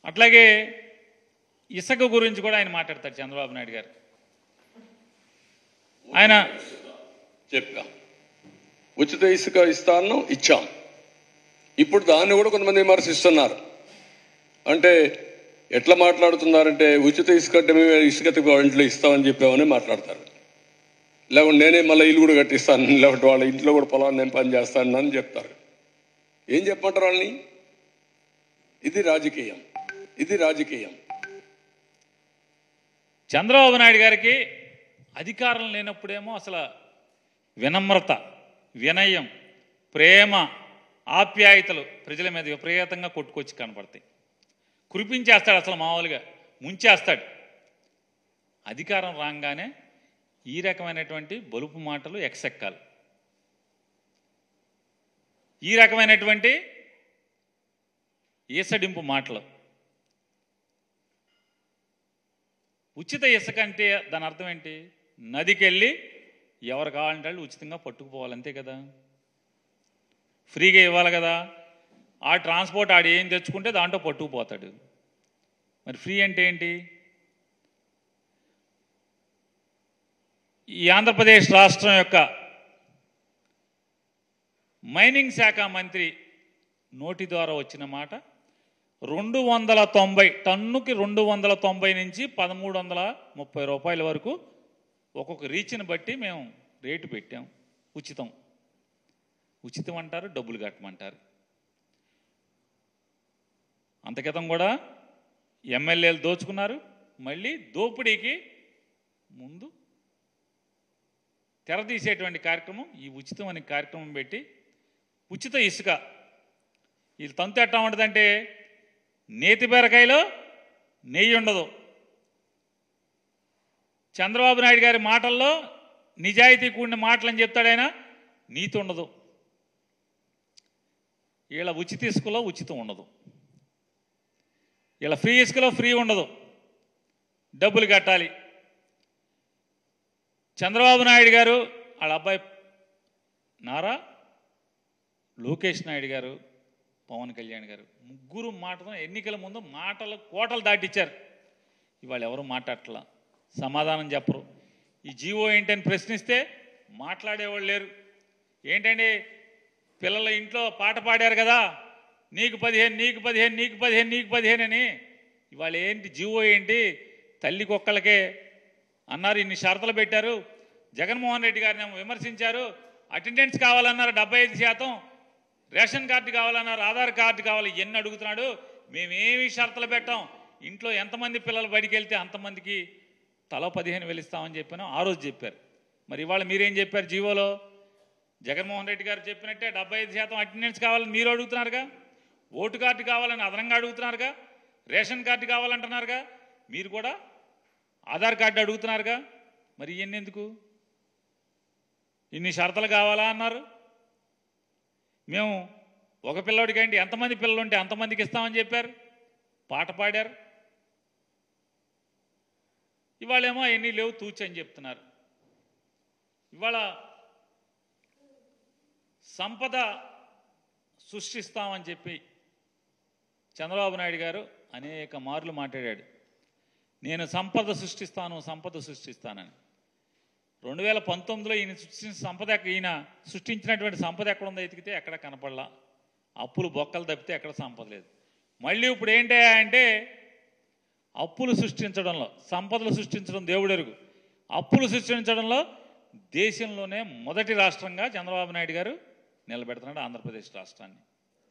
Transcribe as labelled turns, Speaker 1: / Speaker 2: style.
Speaker 1: అట్లాగే ఇసుక గురించి కూడా ఆయన మాట్లాడతారు చంద్రబాబు నాయుడు గారు. ఆయన
Speaker 2: చెప్పా ఉచిత ఇసుక ఇస్తాను ఇచ్చాం. ఇప్పుడు దాన్ని కూడా కొంతమంది విమర్శిస్తున్నారు. అంటే ఎట్లా మాట్లాడుతున్నారంటే ఉచిత ఇసుక అంటే మేము ఇసుక ఇంట్లో ఇస్తామని చెప్పామని మాట్లాడతారు. లేకుంటే నేనే మళ్ళీ ఇల్లు కూడా కట్టిస్తాను, లేకపోతే వాళ్ళ ఇంట్లో కూడా పొలాన్ని నేను పని చేస్తాను అని చెప్తారు. ఏం చెప్పమంటారు వాళ్ళని? ఇది రాజకీయం, ఇది రాజకీయం.
Speaker 1: చంద్రబాబు నాయుడు గారికి అధికారం లేనప్పుడేమో అసలు వినమ్రత, వినయం, ప్రేమ, ఆప్యాయతలు ప్రజల మీద విపరీతంగా కొట్టుకొచ్చి కనపడతాయి. కురిపించేస్తాడు, అసలు మామూలుగా ముంచేస్తాడు. అధికారం రాగానే ఈ రకమైనటువంటి బలుపు మాటలు ఎక్సెక్కాలి, ఈ రకమైనటువంటి ఈసడింపు మాటలు. ఉచిత ఇసుక అంటే దాని అర్థం ఏంటి? నదికి వెళ్ళి ఎవరు కావాలంటే వాళ్ళు ఉచితంగా పట్టుకుపోవాలి, అంతే కదా. ఫ్రీగా ఇవ్వాలి కదా. ఆ ట్రాన్స్పోర్ట్ ఆడు ఏం తెచ్చుకుంటే దాంట్లో పట్టుకుపోతాడు. మరి ఫ్రీ అంటే ఏంటి? ఈ ఆంధ్రప్రదేశ్ రాష్ట్రం యొక్క మైనింగ్ శాఖ మంత్రి నోటి ద్వారా వచ్చిన మాట 290 టన్నుకి 290 నుంచి 1330 రూపాయల వరకు ఒక్కొక్క రీచ్ని బట్టి మేము రేటు పెట్టాం. ఉచితం, ఉచితం అంటారు, డబ్బులు కట్టమంటారు. అంతకితం కూడా ఎమ్మెల్యేలు దోచుకున్నారు. మళ్ళీ దోపిడీకి ముందు తెరదీసేటువంటి కార్యక్రమం ఈ ఉచితం అనే కార్యక్రమం పెట్టి ఉచిత ఇసుక. వీళ్ళు తంతు ఎట్లా ఉంటుందంటే నేతి బీరకాయలో నెయ్యి ఉండదు. చంద్రబాబు నాయుడు గారి మాటల్లో నిజాయితీ కూడిన మాటలని చెప్తాడు ఆయన, నీతి ఉండదు. వీళ్ళ ఉచిత ఇసుకలో ఉచితం ఉండదు, వీళ్ళ ఫ్రీ ఇసుకలో ఫ్రీ ఉండదు, డబ్బులు కట్టాలి. చంద్రబాబు నాయుడు గారు, వాళ్ళ అబ్బాయి నారా లోకేష్ నాయుడు గారు, పవన్ కళ్యాణ్ గారు ముగ్గురు మాటతో ఎన్నికల ముందు మాటలు కోటలు దాటిచ్చారు. ఇవాళ ఎవరు మాట్లాడట్లా, సమాధానం చెప్పరు. ఈ జీవో ఏంటని ప్రశ్నిస్తే మాట్లాడేవాళ్ళు లేరు. ఏంటండి పిల్లల ఇంట్లో పాట పాడారు కదా, నీకు 15 నీకు 15 నీకు 15 నీకు 15 అని. ఇవాళ ఏంటి జీవో ఏంటి? తల్లికి ఒక్కళ్ళకే అన్నారు, ఇన్ని షరతులు పెట్టారు. జగన్మోహన్ రెడ్డి గారిని విమర్శించారు. అటెండెన్స్ కావాలన్నారు 75%, రేషన్ కార్డు కావాలన్నారు, ఆధార్ కార్డు కావాలి, ఎన్ని అడుగుతున్నాడు. మేమేమి షరతులు పెట్టాం, ఇంట్లో ఎంతమంది పిల్లలు బడికి వెళ్తే అంతమందికి తలో 15,000 ఇస్తామని చెప్పాను, ఆ రోజు చెప్పారు. మరి ఇవాళ మీరేం చెప్పారు జీవోలో? జగన్మోహన్ రెడ్డి గారు చెప్పినట్టే 75% అటెండెన్స్ కావాలని మీరు అడుగుతున్నారుగా, ఓటు కార్డు కావాలని అదనంగా అడుగుతున్నారుగా, రేషన్ కార్డు కావాలంటున్నారుగా, మీరు కూడా ఆధార్ కార్డు అడుగుతున్నారుగా. మరి ఇవన్నీ ఎందుకు? ఇన్ని షరతులు కావాలా అన్నారు. మేము ఒక పిల్లడికి ఏంటి ఎంతమంది పిల్లలు ఉంటే అంతమందికి ఇస్తామని చెప్పారు, పాట పాడారు. ఇవాళేమో అవన్నీ లేవు తూచి అని చెప్తున్నారు. ఇవాళ సంపద సృష్టిస్తామని చెప్పి చంద్రబాబు నాయుడు గారు అనేక మార్లు మాట్లాడాడు. నేను సంపద సృష్టిస్తానని. 2019లో ఈయన సృష్టించిన సంపద, ఈయన సృష్టించినటువంటి సంపద ఎక్కడుందో ఎతికితే ఎక్కడ కనపడలా. అప్పులు బొక్కలు తప్పితే ఎక్కడ సంపద లేదు. మళ్ళీ ఇప్పుడు ఏంటయ్యా అంటే అప్పులు సృష్టించడంలో, సంపదలు సృష్టించడం దేవుడెరుగు, అప్పులు సృష్టించడంలో దేశంలోనే మొదటి రాష్ట్రంగా చంద్రబాబు నాయుడు గారు నిలబెడుతున్నాడు ఆంధ్రప్రదేశ్ రాష్ట్రాన్ని.